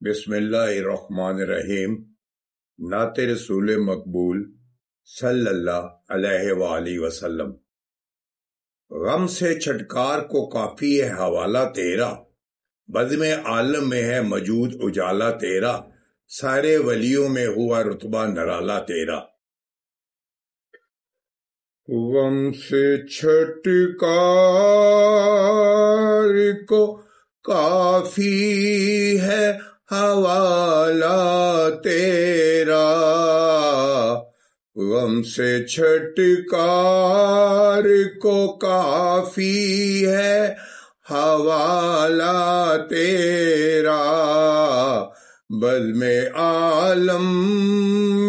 بسم اللہ الرحمن الرحیم۔ نعت رسول مقبول صلی اللہ علیہ وآلہ وسلم۔ غم سے چھٹکار کو کافی ہے حوالہ تیرا، بزم عالم میں ہے موجود اجالا تیرا، سارے ولیوں میں ہوا رتبہ نرالا تیرا۔ غم سے چھٹکار کو کافی ہے حوالہ تیرا، غم سے چھٹکار کو کافی ہے حوالہ تیرا، بزم عالم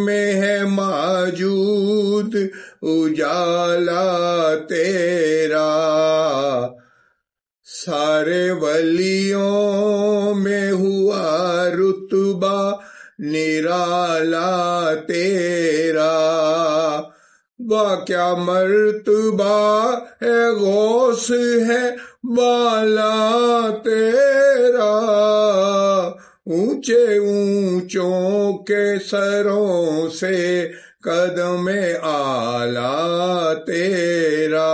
میں ہے موجود اجالا تیرا، سارے ولیوں میں ہوا رتبہ نرالا تیرا، واہ کیا مرتبہ ہے غوث ہے بالا تیرا، اونچے اونچوں کے سروں سے قدم اعلیٰ تیرا،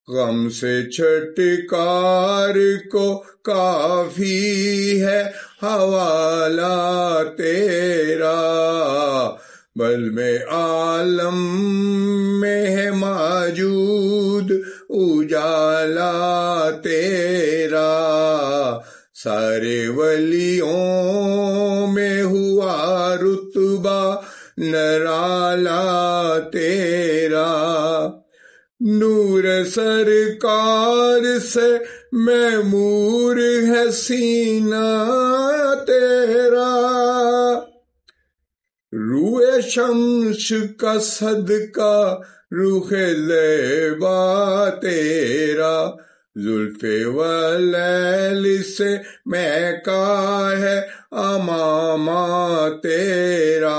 غم سے چھٹکار کو کافی ہے حوالہ تیرا، بزم عالم میں ہے موجود اجالا تیرا، سارے ولیوں میں ہوا رتبہ نرالا تیرا، نور سرکار سے معمور ہے سینہ تیرا، روح شمس کا صدقہ روح زیبا تیرا، زلف ولیل سے مہکا ہے امامہ تیرا،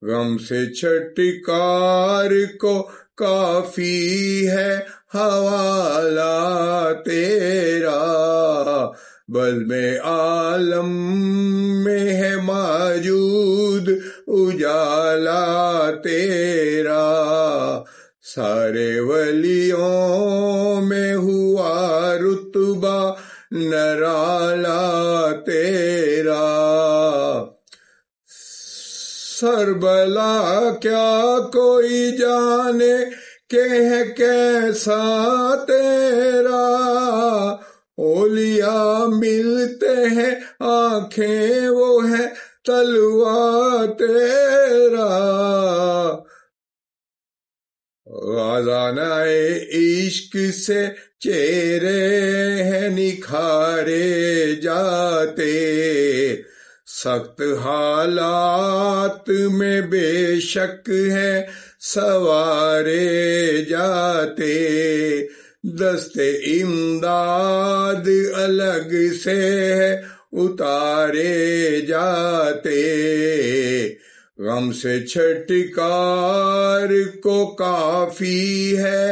غم سے چھٹکار کو کافی ہے حوالہ تیرا، بزم عالم میں ہے موجود اجالا تیرا، سارے ولیوں میں ہوا رتبہ نرالا تیرا، سربلا کیا کوئی جانے کہ ہے کیسا تیرا، اولیاء ملتے ہیں آنکھیں وہ ہے تلوہ تیرا، غازانہ عشق سے چہرے ہیں نکھارے جاتے، سخت حالات میں بے شک ہے سوارے جاتے، دست امداد الگ سے ہے اتارے جاتے، غم سے چھٹکار کو کافی ہے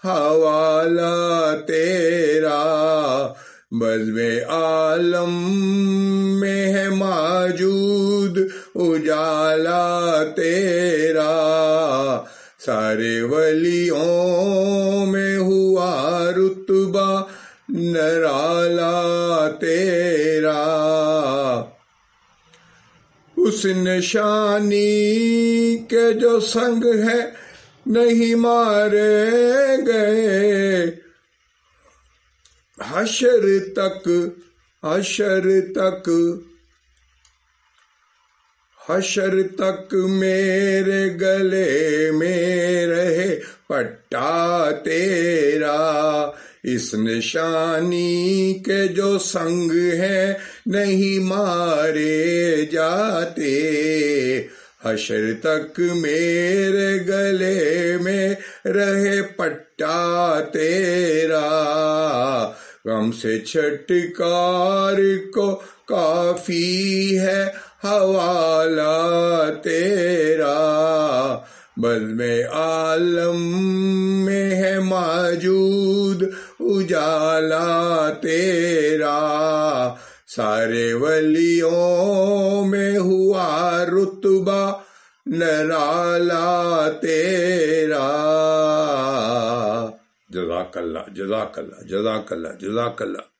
حوالہ تیرا، بزم عالم میں ہے موجود اجالا تیرا، سارے ولیوں میں ہوا رتبہ نرالا تیرا، اس نشانی کے جو سنگ ہے نہیں مارے گئے، حشر تک میرے گلے میں رہے پٹا تیرا، اس نشانی کے جو سنگ ہیں نہیں مارے جاتے، حشر تک میرے گلے میں رہے پٹا تیرا، غم سے چھٹکار کو کافی ہے حوالہ تیرا، بزم عالم میں ہے موجود اجالا تیرا، سارے ولیوں میں ہوا رتبہ نرالا تیرا. جزاک اللہ جزاک اللہ جزاک اللہ جزاک اللہ.